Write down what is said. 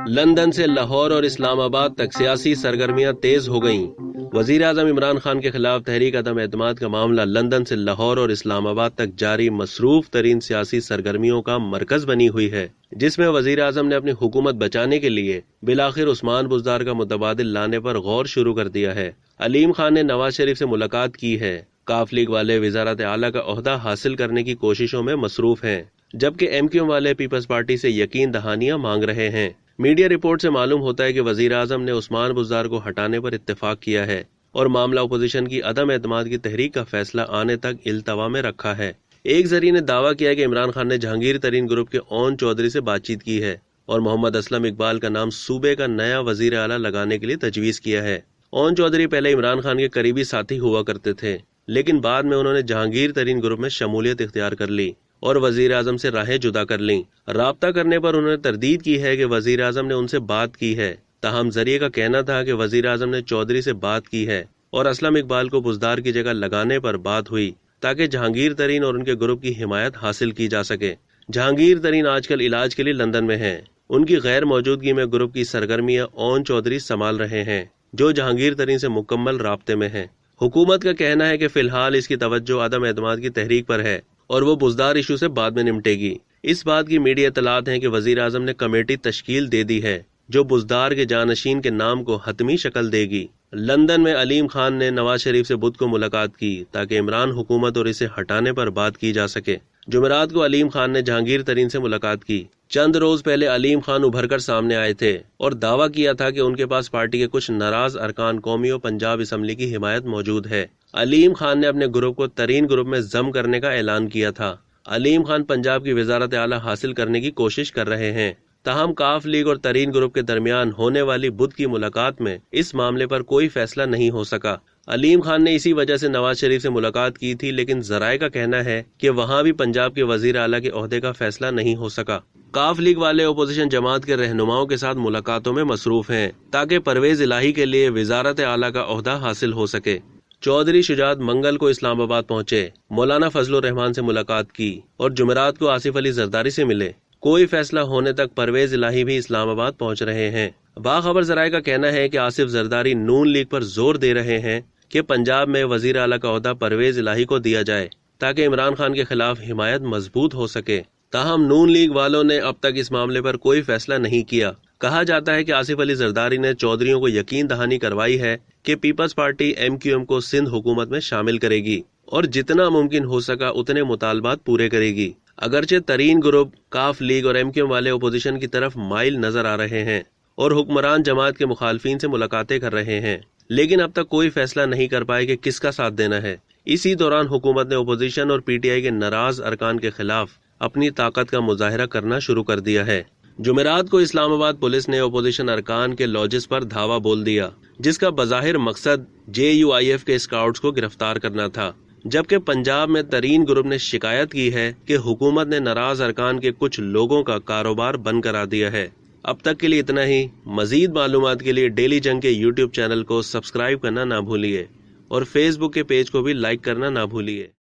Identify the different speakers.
Speaker 1: London سے لاہور اور اسلام آباد تک سیاسی سرگرمیاں تیز ہو گئیں۔ وزیر اعظم عمران خان کے خلاف تحریک عدم اعتماد کا معاملہ لندن سے لاہور اور اسلام آباد تک جاری مصروف ترین سیاسی سرگرمیوں کا مرکز بنی ہوئی ہے، جس میں وزیر اعظم نے اپنی حکومت بچانے کے لیے بالآخر عثمان بزدار کا متبادل لانے پر غور شروع کر دیا ہے۔ علیم خان نے نواز شریف سے ملاقات کی ہے۔ کاف لیگ والے وزارت اعلیٰ کا عہدہ حاصل کرنے کی کوششوں میں مصروف ہیں، جبکہ ایم کیو ایم والے پیپلز پارٹی سے یقین دہانیاں مانگ رہے ہیں۔ میڈیا رپورٹ سے معلوم ہوتا ہے کہ وزیر اعظم نے عثمان بزدار کو ہٹانے پر اتفاق کیا ہے اور معاملہ اپوزیشن کی عدم اعتماد کی تحریک کا فیصلہ آنے تک التوا میں رکھا ہے۔ ایک ذریعے نے دعویٰ کیا کہ عمران خان نے جہانگیر ترین گروپ کے اون چودھری سے بات چیت کی ہے اور محمد اسلم اقبال کا نام صوبے کا نیا وزیر اعلیٰ لگانے کے لیے تجویز کیا ہے۔ اون چودھری پہلے عمران خان کے قریبی ساتھی ہوا کرتے تھے، لیکن بعد میں انہوں نے جہانگیر ترین گروپ میں شمولیت اختیار کر لی اور وزیر اعظم سے راہیں جدا کر لیں۔ رابطہ کرنے پر انہوں نے تردید کی ہے کہ وزیر اعظم نے ان سے بات کی ہے، تاہم ذریعے کا کہنا تھا کہ وزیر اعظم نے چودھری سے بات کی ہے اور اسلم اقبال کو بزدار کی جگہ لگانے پر بات ہوئی تاکہ جہانگیر ترین اور ان کے گروپ کی حمایت حاصل کی جا سکے۔ جہانگیر ترین آج کل علاج کے لیے لندن میں ہیں۔ ان کی غیر موجودگی میں گروپ کی سرگرمیاں اون چودھری سنبھال رہے ہیں، جو جہانگیر ترین سے مکمل رابطے میں ہیں۔ حکومت کا کہنا ہے کہ فی الحال اس کی توجہ عدم اعتماد کی تحریک پر ہے اور وہ بزدار ایشو سے بعد میں نمٹے گی۔ اس بات کی میڈیا اطلاعات ہیں کہ وزیر اعظم نے کمیٹی تشکیل دے دی ہے جو بزدار کے جانشین کے نام کو حتمی شکل دے گی۔ لندن میں علیم خان نے نواز شریف سے بدھ کو ملاقات کی تاکہ عمران حکومت اور اسے ہٹانے پر بات کی جا سکے۔ جمعرات کو علیم خان نے جہانگیر ترین سے ملاقات کی۔ چند روز پہلے علیم خان ابھر کر سامنے آئے تھے اور دعویٰ کیا تھا کہ ان کے پاس پارٹی کے کچھ ناراض ارکان قومی و پنجاب اسمبلی کی حمایت موجود ہے۔ علیم خان نے اپنے گروپ کو ترین گروپ میں ضم کرنے کا اعلان کیا تھا۔ علیم خان پنجاب کی وزارت اعلیٰ حاصل کرنے کی کوشش کر رہے ہیں، تاہم کاف لیگ اور ترین گروپ کے درمیان ہونے والی بدھ کی ملاقات میں اس معاملے پر کوئی فیصلہ نہیں ہو سکا۔ علیم خان نے اسی وجہ سے نواز شریف سے ملاقات کی تھی، لیکن ذرائع کا کہنا ہے کہ وہاں بھی پنجاب کے وزیر اعلیٰ کے عہدے کا فیصلہ نہیں ہو سکا۔ کاف لیگ والے اپوزیشن جماعت کے رہنماؤں کے ساتھ ملاقاتوں میں مصروف ہیں تاکہ پرویز الہی کے لیے وزارت اعلیٰ کا عہدہ حاصل ہو سکے۔ چودھری شجاعت منگل کو اسلام آباد پہنچے، مولانا فضل الرحمان سے ملاقات کی اور جمعرات کو آصف علی زرداری سے ملے۔ کوئی فیصلہ ہونے تک پرویز الہی بھی اسلام آباد پہنچ رہے ہیں۔ باخبر ذرائع کا کہنا ہے کہ آصف زرداری نون لیگ پر زور دے رہے ہیں کہ پنجاب میں وزیر اعلیٰ کا عہدہ پرویز الہی کو دیا جائے تاکہ عمران خان کے خلاف حمایت مضبوط ہو سکے۔ تاہم نون لیگ والوں نے اب تک اس معاملے پر کوئی فیصلہ نہیں کیا۔ کہا جاتا ہے کہ آصف علی زرداری نے چودھریوں کو یقین دہانی کروائی ہے کہ Peoples Party M Q M کو سندھ حکومت میں شامل کرے گی اور جتنا ممکن ہو سکا اتنے مطالبات پورے کرے گی۔ اگرچہ ترین گروپ کاف لیگ اور ایم کیو ایم والے اپوزیشن کی طرف مائل نظر آ رہے ہیں اور حکمران جماعت کے مخالفین سے ملاقاتیں کر رہے ہیں، لیکن اب تک کوئی فیصلہ نہیں کر پائے کہ کس کا ساتھ دینا ہے۔ اسی دوران حکومت نے اپوزیشن اور پی ٹی آئی کے ناراض ارکان کے خلاف اپنی طاقت کا مظاہرہ کرنا شروع کر دیا ہے۔ جمعرات کو اسلام آباد پولیس نے اپوزیشن ارکان کے لاجز پر دھاوا بول دیا، جس کا بظاہر مقصد JUIF کے اسکاؤٹس کو گرفتار کرنا تھا، جبکہ پنجاب میں ترین گروپ نے شکایت کی ہے کہ حکومت نے ناراض ارکان کے کچھ لوگوں کا کاروبار بند کرا دیا ہے۔ اب تک کے لیے اتنا ہی۔ مزید معلومات کے لیے ڈیلی جنگ کے YouTube چینل کو سبسکرائب کرنا نہ بھولیے اور فیس بک کے پیج کو بھی لائک کرنا نہ بھولیے۔